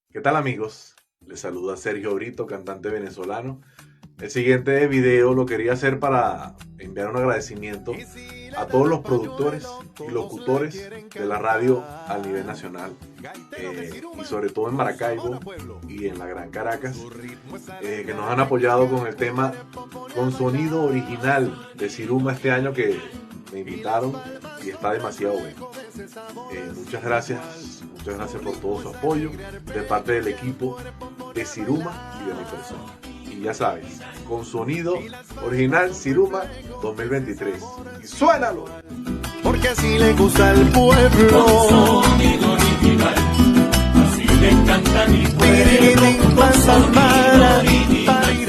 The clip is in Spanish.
¿Qué tal, amigos? Les saluda Sergio Brito, cantante venezolano. El siguiente video lo quería hacer para enviar un agradecimiento a todos los productores y locutores de la radio a nivel nacional, y sobre todo en Maracaibo y en la Gran Caracas, que nos han apoyado con el tema con sonido original de Siruma este año, que me invitaron y está demasiado bueno. Muchas gracias por todo su apoyo de parte del equipo de Siruma y de mi persona. Y ya sabes, con sonido original Siruma 2023. ¡Y suénalo! Porque así le gusta al pueblo. Con sonido original, así le encanta mi pueblo. Con sonido original.